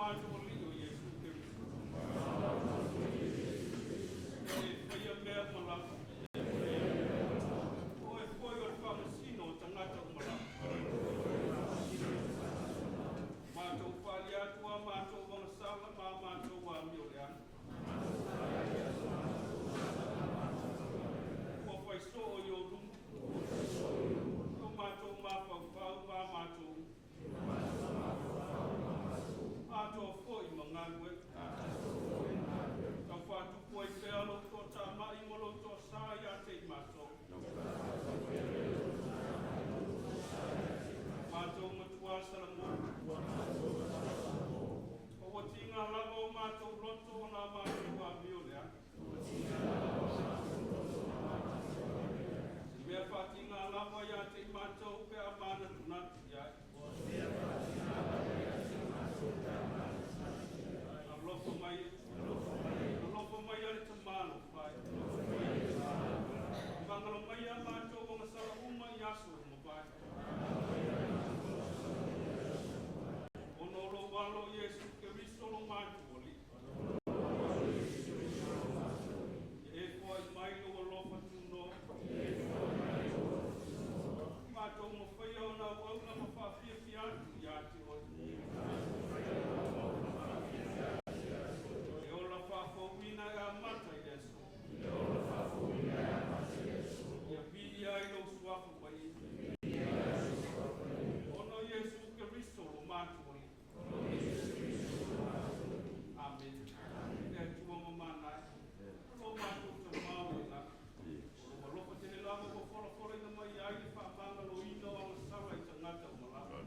mātou li o Iesu Keristo. E whaia mea malaka. O e whoi o le whamasino o tangata o malaka. Mātou whali atua, mātou wangasala, mātou wa mi o le ana. Kua whaiso o i o rungu. Ko mātou mawhauwhau, mātou. Mātou whoi mangangue. Tau whātu koe pēa lo tō tā mai molo tō sāi a te mātou. Mātou matua salamo. O watinga lava o mātou loto o nā mātou a miolea. Mea whatinga lava ia te mātou pēa mana tunatu iai. Alofa mai. Alofa mai ale te mālo whai. Wangalo mai a mātou wangasala uma i aso o mawhai. Ono lo walo Iesu Keristo lo mātou oli. E whai mai lo alofa tuno. Mātou mawhai o nā wauna mawhawhia ki atu i ati oi. E ola whawhawina e a mata Iesu. Ia pili ai lo suafu mai. Ono Iesu Keristo lo mātou oli. Amen. E tua mamanai. Lo mātou te mau e la. O lopa tene lava ko whora ina mai ai le whaapanga lo ino a masala i tangata o malaka.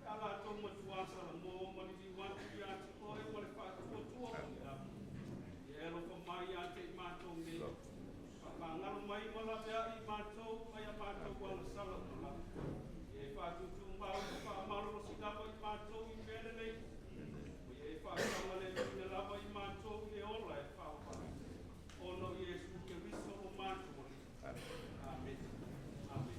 E ala tau matuasa la mo maniti wantu i ati koe o le whaatua tua o ni la. E lopa mai a te mātou me. Whaapangalo mai malapea i mātou, mai a mātou wa masala o malaka. E whaatutu mau whaamalo lo sinapa i mātou i pēne nei. E whaakanga le pine lava i mātou i ola e whaapanga. Ono Iesu Keristo o mātou. Amen. Amen.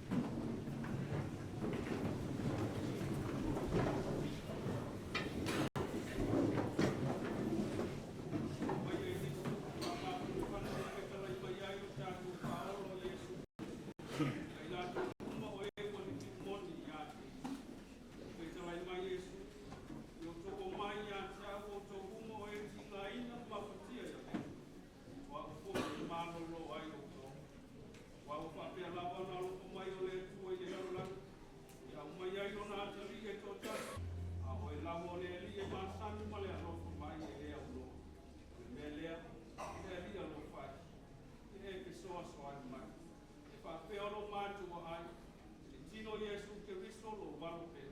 Iesu Keristo lo walo pe.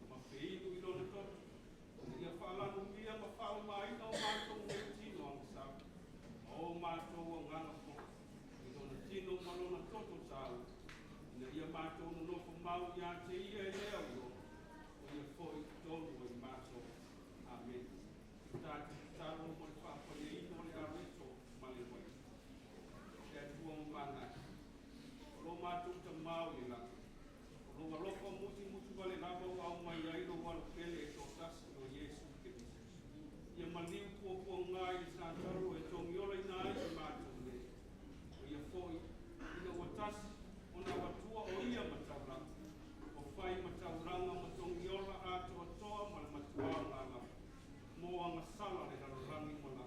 Ma peidu i lona toto. Ia whaalanu mia ma whao mai o mātou me tino ang sa. O mātou o ngana po. I lona tino malona toto tau. Ina ia mātou no nofo mau i ate ia e lea ulo. O ia fōi tonu o i mātou. Amen. Tāti taro mo le whaapaia ino le arito male mai. E tua mana. Lo mātou ta mau i lana. Loa lofa muti wale lava au mai ai lo walo pele e tō tasi o Iesu Keristo. Ia maniu kua ngai i sātaro e tō miola i nai i mātou le. O ia fōi, ina ua tasi o nā watua o ia matauranga. O whai matauranga ma tō miola ato atoa ma le matua ngā la. Mō anga sala le hararangi mana.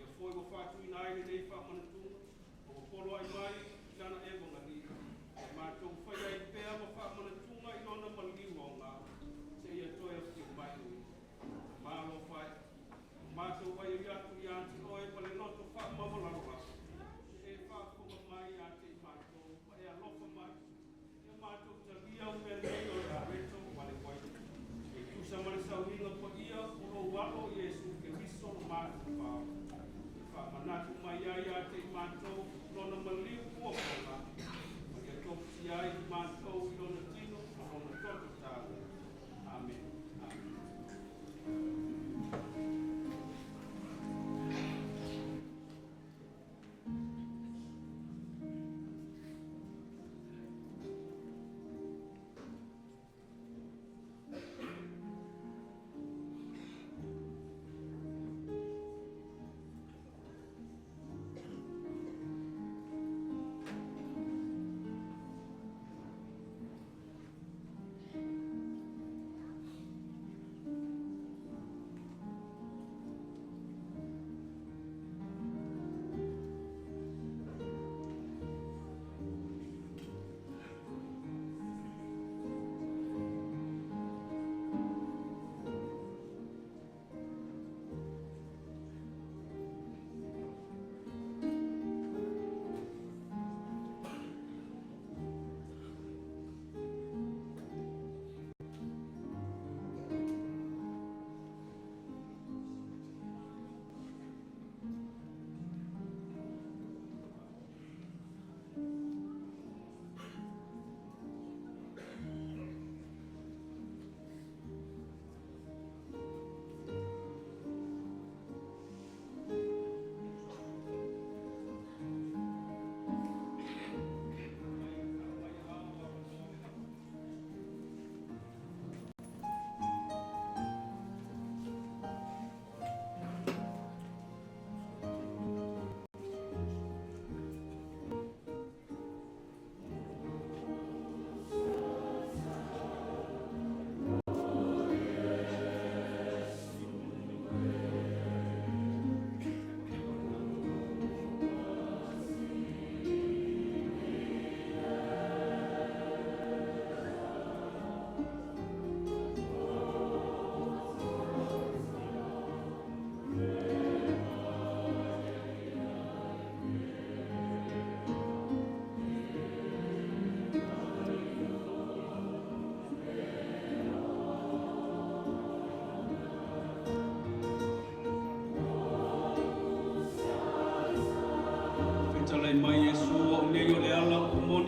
Ia fōi o whātu i nai le nei whāmanatunga. O polo ai mai, tana e wanga ni. Mātou whai ai pēa ma whaamanatunga i lona maliu o ngā. Te ia toi ati o mai ui. Mālo whai. Mātou wai i atu i anti oe pale loto whaamawalaroa. E whaakonga mai ate i mātou. Ma e alofa mai. Ia mātou ta lia o mea nei o la reto wale wai. E tusa mare sauhinga po ia o lo walo Iesu Keristo o mātou whao. E whaamanatu mai ai ate i mātou lona maliu kua kona. Si ai mātou i lona tino, o lona toto tāu. Amen. Amen.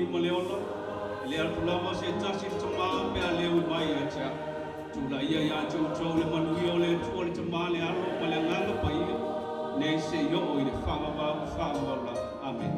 maleolo. Le alpulama se tasi tama me aleu mai acha. Tula ia ya chou le manuio le tuole tama le alo ma le nganga pai. Nei se yo o i le whaavau la. Amen.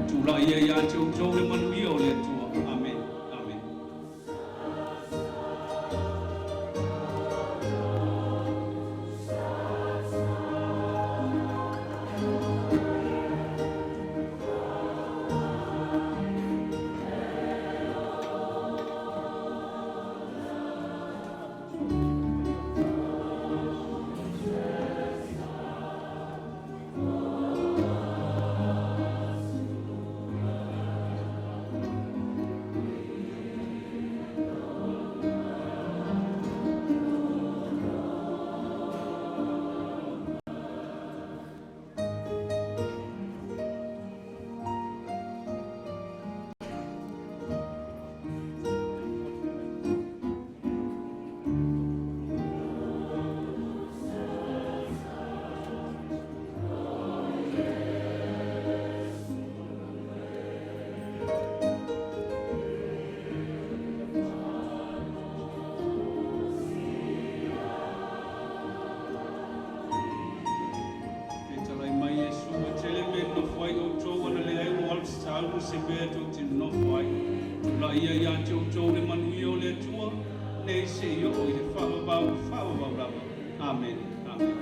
Tula ia ia chou le manuio le tua. Amen. Amen. Se be to ti no fai la ia ia chou le manuio le tua nei se yo i le fa ba. Amen. Amen.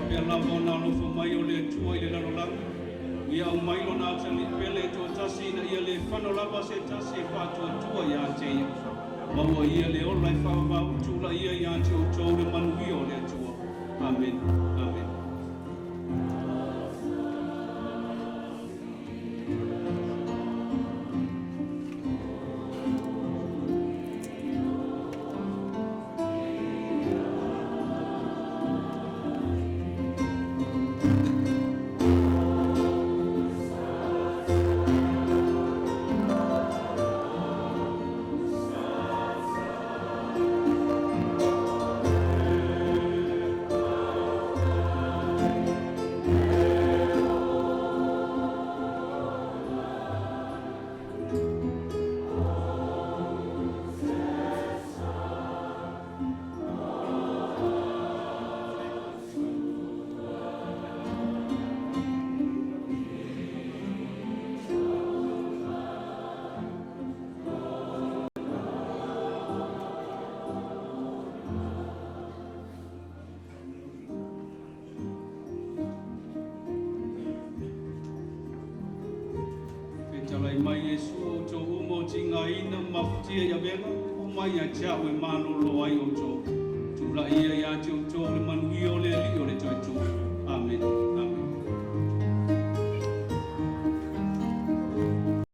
Pia lava na lofa mai o le tua i le lalolanga. Ia au mai lo na tali pele to tasi na ia le whano lava se tasi e whātua tua ia te ia. Maua ia le ola i whawawau tula ia ia te o tau le manuhi o le tua. Amen. Amen. Yesu cho mo chinga ina maftia ya benga umaya cha we mano lo ayo cho. Chula iya ya cho